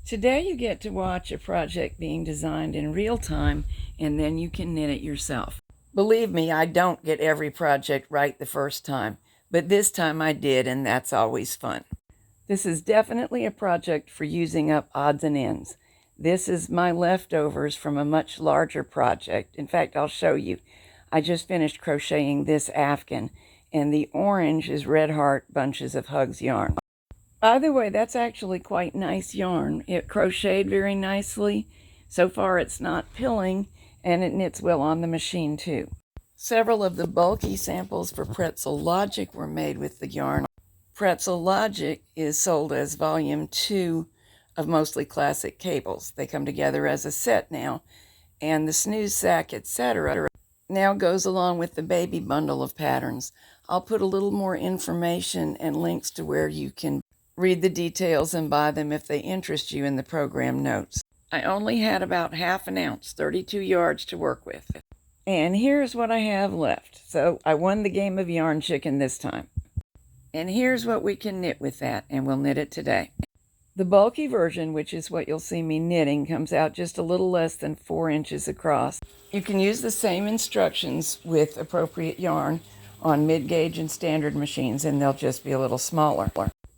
Today you get to watch a project being designed in real time, and then you can knit it yourself. Believe me, I don't get every project right the first time, but this time I did, and that's always fun. This is definitely a project for using up odds and ends. This is my leftovers from a much larger project. In fact, I'll show you. I just finished crocheting this afghan, and the orange is Red Heart Bunches of Hugs yarn. Either way, that's actually quite nice yarn. It crocheted very nicely. So far it's not pilling, and it knits well on the machine too. Several of the bulky samples for Pretzel Logic were made with the yarn. Pretzel Logic is sold as volume 2 of Mostly Classic Cables. They come together as a set now, and the snooze sack, etc. now goes along with the baby bundle of patterns. I'll put a little more information and links to where you can read the details and buy them if they interest you in the program notes. I only had about half an ounce, 32 yards to work with. And here's what I have left. So I won the game of yarn chicken this time. And here's what we can knit with that, and we'll knit it today. The bulky version, which is what you'll see me knitting, comes out just a little less than 4 inches across. You can use the same instructions with appropriate yarn on mid-gauge and standard machines, and they'll just be a little smaller.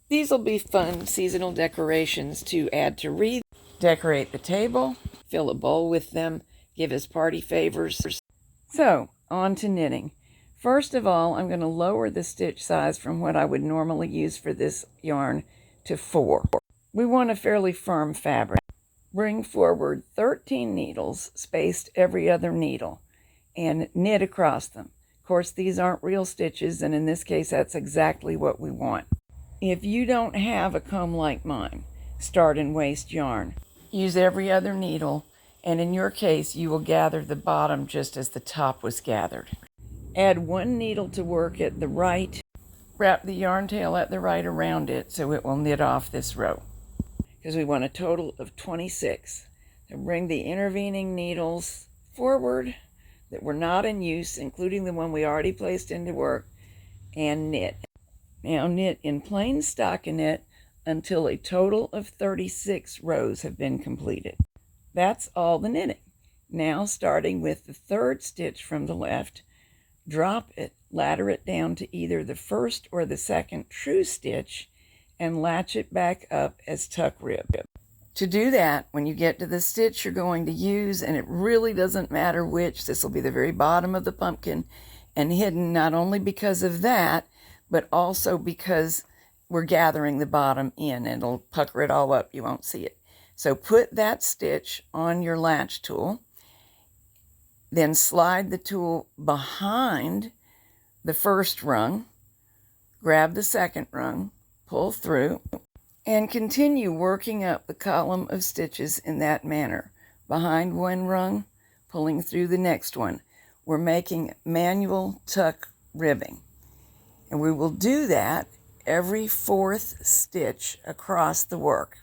These will be fun seasonal decorations to add to wreaths, decorate the table, fill a bowl with them, give as party favors. So, on to knitting. First of all, I'm going to lower the stitch size from what I would normally use for this yarn to 4. We want a fairly firm fabric. Bring forward 13 needles, spaced every other needle, and knit across them. Of course, these aren't real stitches, and in this case, that's exactly what we want. If you don't have a comb like mine, start and waste yarn. Use every other needle, and in your case, you will gather the bottom just as the top was gathered. Add 1 needle to work at the right. Wrap the yarn tail at the right around it so it will knit off this row, because we want a total of 26. And bring the intervening needles forward that were not in use, including the one we already placed into work, and knit. Now knit in plain stockinette until a total of 36 rows have been completed. That's all the knitting. Now, starting with the 3rd stitch from the left, drop it, ladder it down to either the 1st or the 2nd true stitch, and latch it back up as tuck rib. To do that, when you get to the stitch you're going to use, and it really doesn't matter which, this will be the very bottom of the pumpkin, and hidden not only because of that, but also because we're gathering the bottom in, and it'll pucker it all up, you won't see it. So put that stitch on your latch tool, then slide the tool behind the 1st rung, grab the 2nd rung, pull through, and continue working up the column of stitches in that manner. Behind 1 rung, pulling through the next one. We're making manual tuck ribbing. And we will do that every 4th stitch across the work,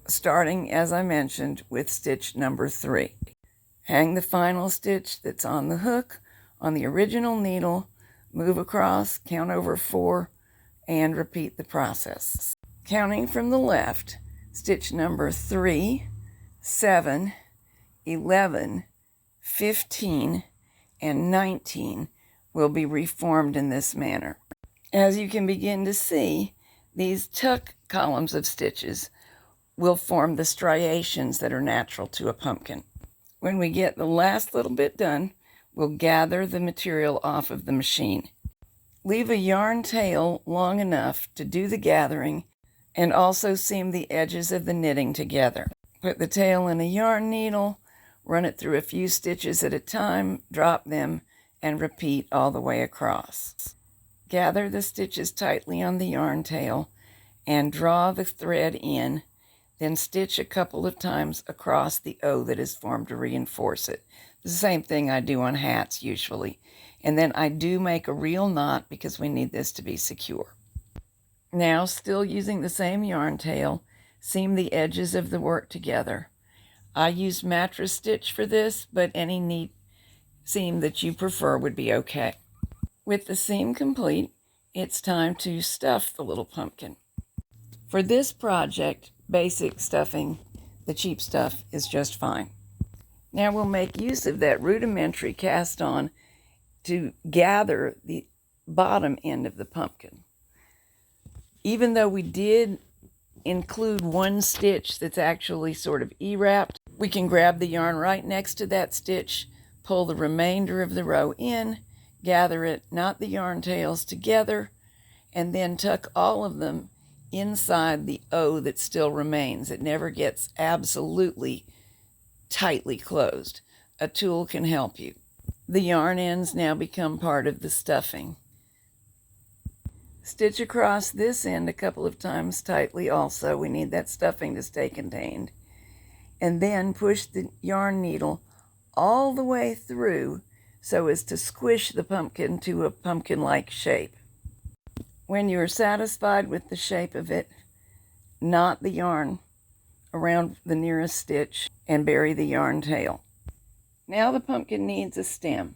starting, as I mentioned, with stitch number 3. Hang the final stitch that's on the hook on the original needle, move across, count over 4, and repeat the process. Counting from the left, stitch number 3, 7, 11, 15, and 19 will be reformed in this manner. As you can begin to see, these tuck columns of stitches will form the striations that are natural to a pumpkin. When we get the last little bit done, we'll gather the material off of the machine. Leave a yarn tail long enough to do the gathering, and also seam the edges of the knitting together. Put the tail in a yarn needle, run it through a few stitches at a time, drop them, and repeat all the way across. Gather the stitches tightly on the yarn tail and draw the thread in, then stitch a couple of times across the O that is formed to reinforce it. The same thing I do on hats usually. And then I do make a real knot because we need this to be secure. Now, still using the same yarn tail, seam the edges of the work together. I use mattress stitch for this, but any neat seam that you prefer would be okay. With the seam complete, it's time to stuff the little pumpkin. For this project, basic stuffing the cheap stuff is just fine. Now we'll make use of that rudimentary cast on to gather the bottom end of the pumpkin. Even though we did include one stitch that's actually sort of E-wrapped, we can grab the yarn right next to that stitch, pull the remainder of the row in, gather it, knot the yarn tails together, and then tuck all of them inside the O that still remains. It never gets absolutely tightly closed. A tool can help you. The yarn ends now become part of the stuffing. Stitch across this end a couple of times tightly also. We need that stuffing to stay contained. And then push the yarn needle all the way through so as to squish the pumpkin to a pumpkin-like shape. When you are satisfied with the shape of it, knot the yarn around the nearest stitch and bury the yarn tail. Now the pumpkin needs a stem.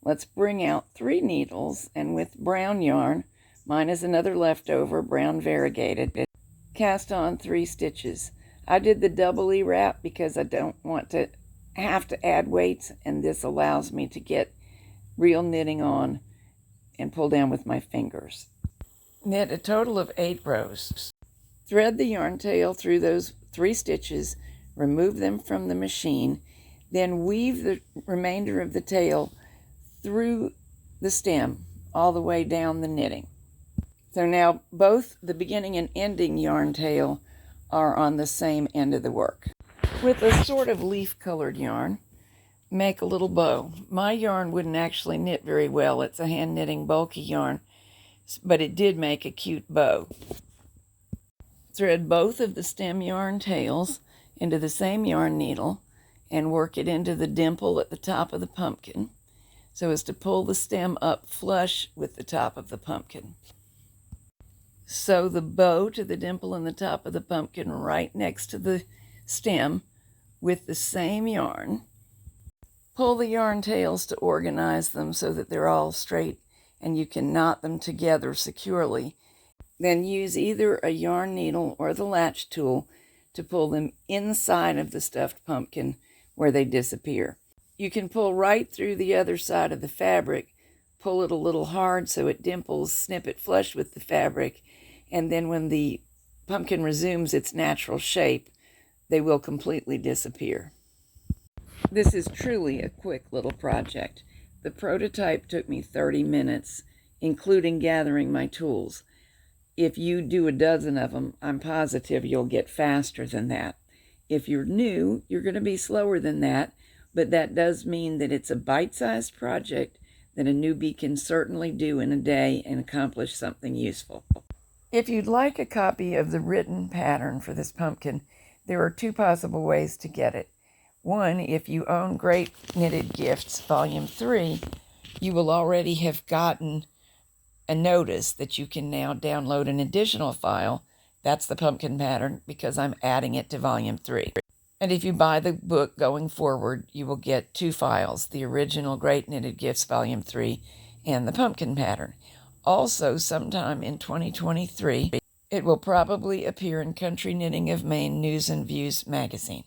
Let's bring out 3 needles, and with brown yarn, mine is another leftover, brown variegated, cast on 3 stitches. I did the double E-wrap because I don't want to have to add weights, and this allows me to get real knitting on and pull down with my fingers. Knit a total of 8 rows. Thread the yarn tail through those 3 stitches, remove them from the machine, then weave the remainder of the tail through the stem all the way down the knitting. So now both the beginning and ending yarn tail are on the same end of the work. With a sort of leaf-colored yarn, make a little bow. My yarn wouldn't actually knit very well. It's a hand-knitting bulky yarn, but it did make a cute bow. Thread both of the stem yarn tails into the same yarn needle and work it into the dimple at the top of the pumpkin so as to pull the stem up flush with the top of the pumpkin. Sew the bow to the dimple in the top of the pumpkin right next to the stem with the same yarn. Pull the yarn tails to organize them so that they're all straight and you can knot them together securely. Then use either a yarn needle or the latch tool to pull them inside of the stuffed pumpkin where they disappear. You can pull right through the other side of the fabric, pull it a little hard so it dimples, snip it flush with the fabric, and then when the pumpkin resumes its natural shape, they will completely disappear. This is truly a quick little project. The prototype took me 30 minutes, including gathering my tools. If you do a dozen of them, I'm positive you'll get faster than that. If you're new, you're going to be slower than that, but that does mean that it's a bite-sized project that a newbie can certainly do in a day and accomplish something useful. If you'd like a copy of the written pattern for this pumpkin, there are 2 possible ways to get it. One, if you own Great Knitted Gifts, Volume 3, you will already have gotten a notice that you can now download an additional file. That's the pumpkin pattern because I'm adding it to Volume 3. And if you buy the book going forward, you will get 2 files, the original Great Knitted Gifts Volume 3 and the pumpkin pattern. Also, sometime in 2023, it will probably appear in Country Knitting of Maine News and Views magazine.